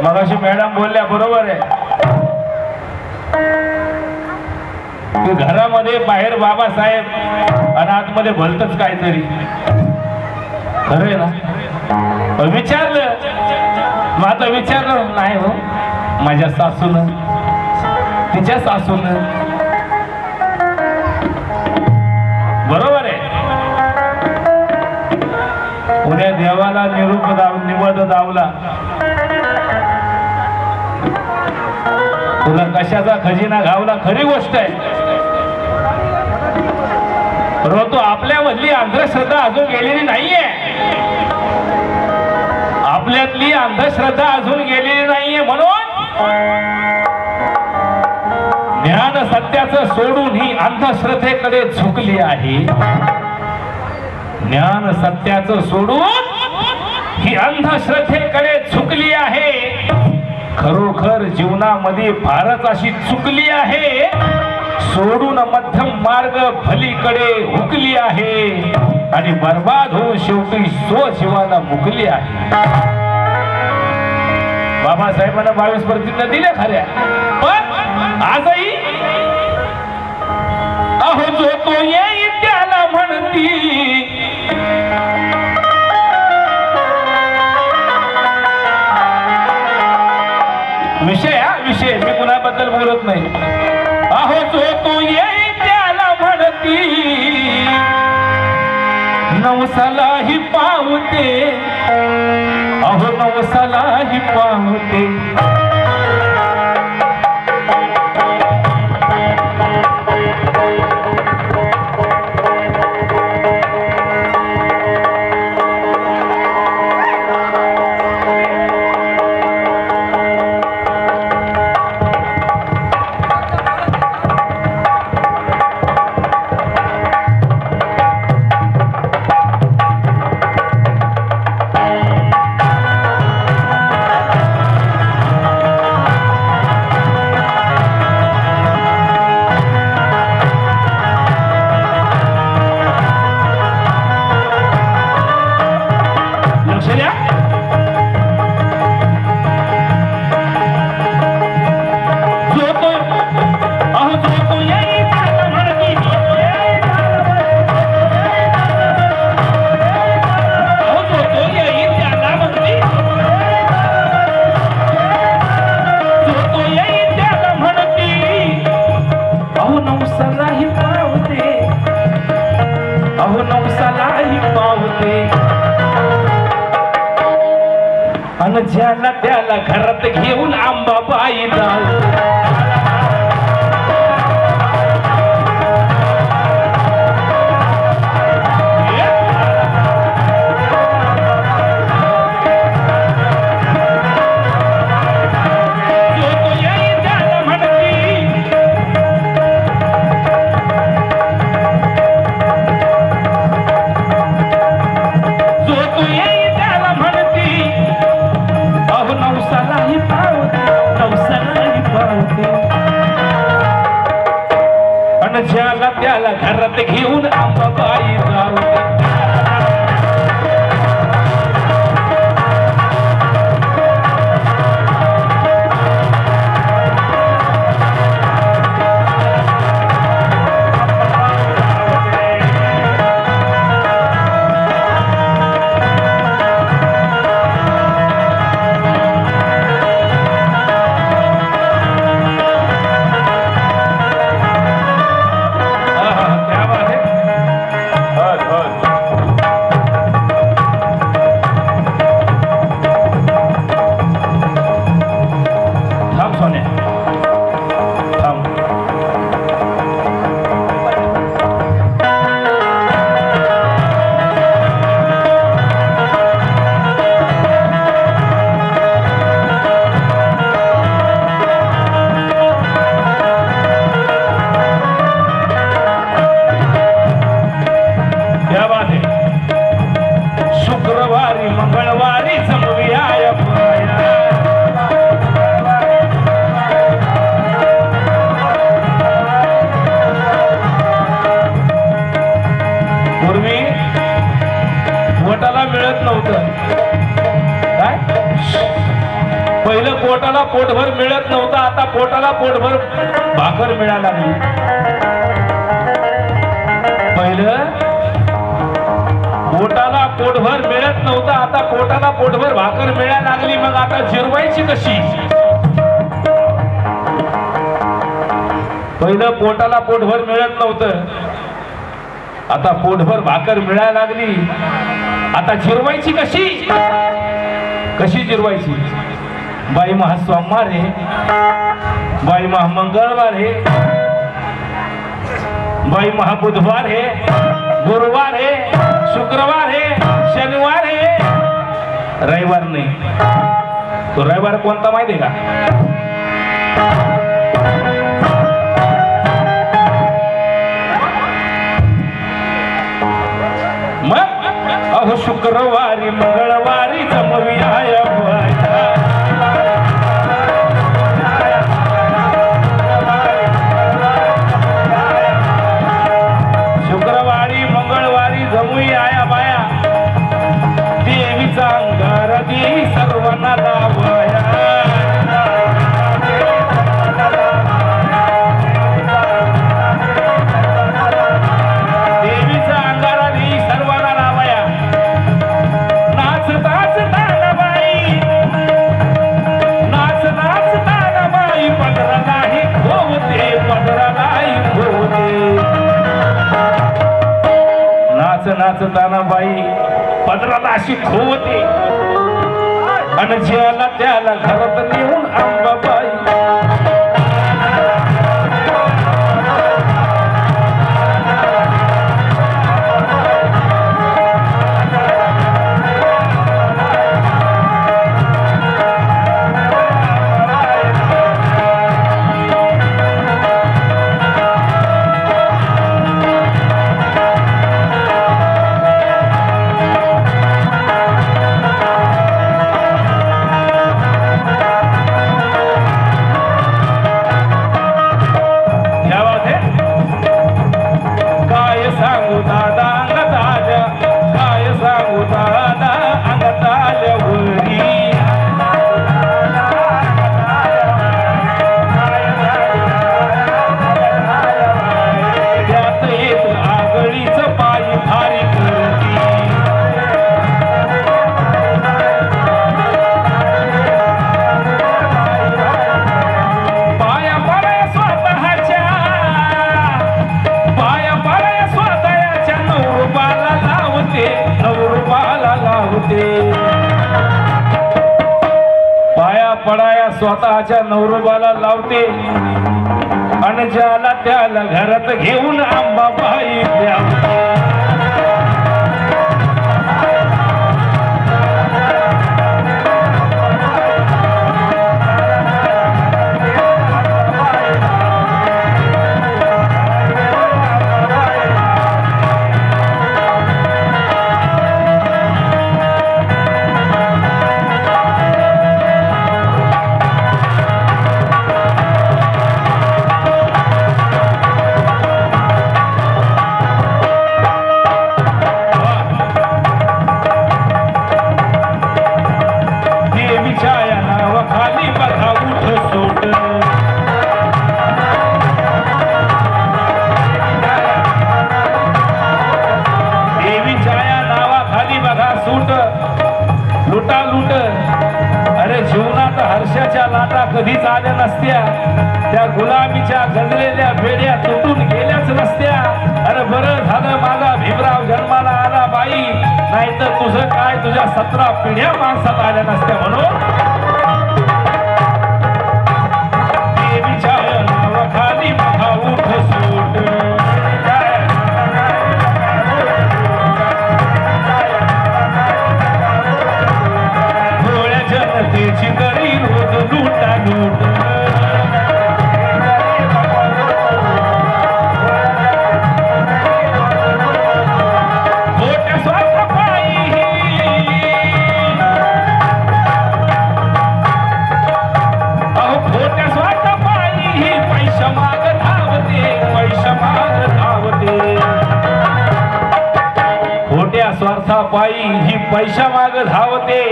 मगाशी मॅडम बोलल्या बरोबर आहे की घरामध्ये बाहेर बाबासाहेब आणि आतमध्ये भलतच काहीतरी खरंय ना. विचारलं मग आता विचारलं नाही हो माझ्या सासून तिच्या सासून बरोबर आहे. उद्या देवाला निवड दावला तुला कशाचा खजिना घावला खरी गोष्ट आहे. परंतु आपल्यामधली अंधश्रद्धा अजून गेलेली नाहीये. आपल्यातली अंधश्रद्धा अजून गेलेली नाहीये. म्हणून ज्ञान सत्याचं सोडून ही अंधश्रद्धेकडे झुकली आहे. ज्ञान सत्याचं सोडून ही अंधश्रद्धेकडे झुकली आहे. खरोखर जीवनामध्ये फारच अशी चुकली आहे. सोडून मध्यम मार्ग भलीकडे हुकली आहे आणि बर्बाद होऊन शेवटी स्वजीवाला मुकली आहे. बाबासाहेबांना 22 प्रतिज्ञा दिल्या खऱ्या पण आजही अहो जो तो येई त्याला म्हणती विषय मी कुणाबद्दल बोलत नाही. अहो जो तो येई त्याला म्हणती नवसालाही पावते. अहो नवसालाही पावते. ज्याला त्याला घरात घेऊन आंबाबाई जाऊ. ज्याला त्याला घरात घेऊन आंबाबाई जाऊ. पहिलं पोटाला पोटभर मिळत नव्हतं, आता पोटाला पोटभर भाकर मिळायला लागली. पहिलं पोटाला पोटभर मिळत नव्हतं, आता पोटाला पोटभर भाकर मिळायला लागली. मग आता जिरवायची कशी? पहिलं पोटाला पोटभर मिळत नव्हतं, आता पोटभर भाकर मिळायला लागली. आता जिरवायची कशी? कशी जिरवायची? बाई महा सोमवार आहे, बाई महा मंगळवार आहे, बाई महा बुधवार आहे, गुरुवार आहे, शुक्रवार आहे, शनिवार आहे, रविवार नाही. तो रविवार कोणता माहिती आहे का? मग अहो शुक्रवारी मंगळवारी जमूया बाया. शुक्रवारी मंगळवारी जमूया बाया, देवीचा अंगार देवी सर्वांना लावाया. देवीचा अंगारा देवी सर्वांना लावाया. नाच नाच तानाबाई, नाच नाच तानाबाई, पदरा नाही होते, पदरा नाही होते. नाच नाच तानाबाई पदराला अशी खोवते, आणि ज्याला त्याला घरात नेऊन अंबाबाई. पाया पडाया स्वतःच्या नवरोबाला लावते, आणि ज्याला त्याला घरात घेऊन अंबाबाई द्यावते. कधीच आल्या नसत्या, त्या गुलाबीच्या गंजलेल्या बेड्या तुटून गेल्याच नसत्या. अरे बरं झालं माझा भीमराव जन्माला आला बाई, नाहीतर तुझं काय तुझ्या 17 पिढ्या माणसात आल्या नसत्या. म्हणून देवीच्या नावाखाली बघा उठ सूट, भोळ्या जनतेची गरी रोज लुटा लूट. मोठ्या स्वार्थापायी, अहो खोट्या स्वार्थापायी ही पैसा माग धावते, पैसा माग धावते. खोट्या स्वार्थापायी ही पैसा माग धावते,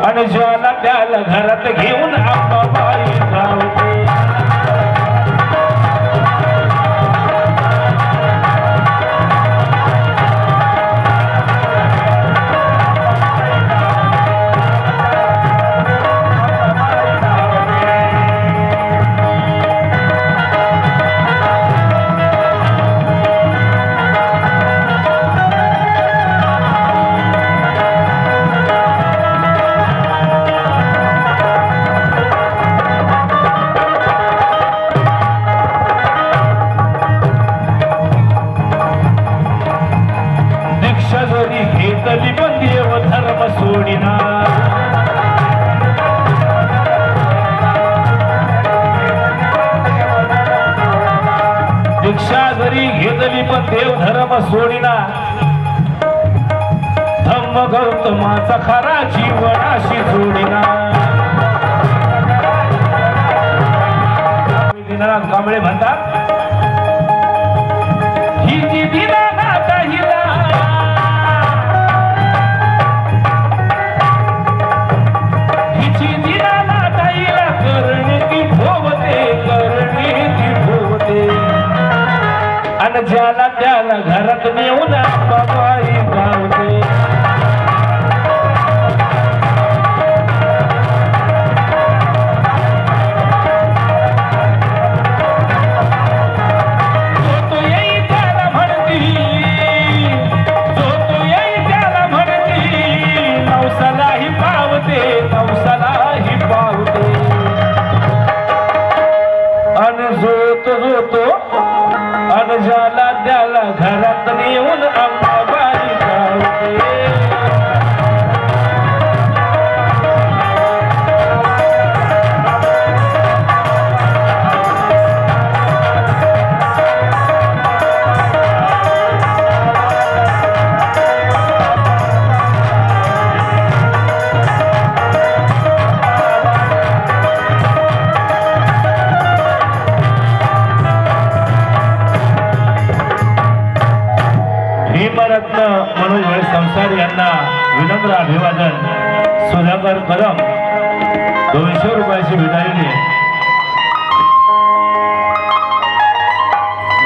आणि ज्याला त्याला घरात घेऊन अंबाबाई धावते. घेतली पण देव धर्म सोडिना. दीक्षा जरी घेतली पण देव धर्म सोडिना. धम्म गौतमाचा खरा जीवनाशी जोडिना. दीनानाथ कांबळे म्हणतात ही जी दीनानाथ हिला ज्याला त्याला घरात नेऊन अंबाबाई धावते. जो तो येई त्याला म्हणती, जो तो येई त्याला म्हणती, नवसालाही पावते, नवसालाही पावते. आणि जो तो अन ज्याला त्याला घरात नेऊन अंबाबाई धावते. भीमरत्न मनोज भाई संसार यांना विनम्र अभिवादन. सुधाकर कदम 200 रुपयाची भेटायली.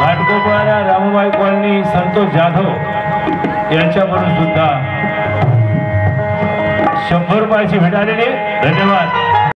घाटकोपरा रामबाई कॉलनी संतोष जाधव यांच्याकडून सुद्धा 100 रुपयाची भेटायली. धन्यवाद.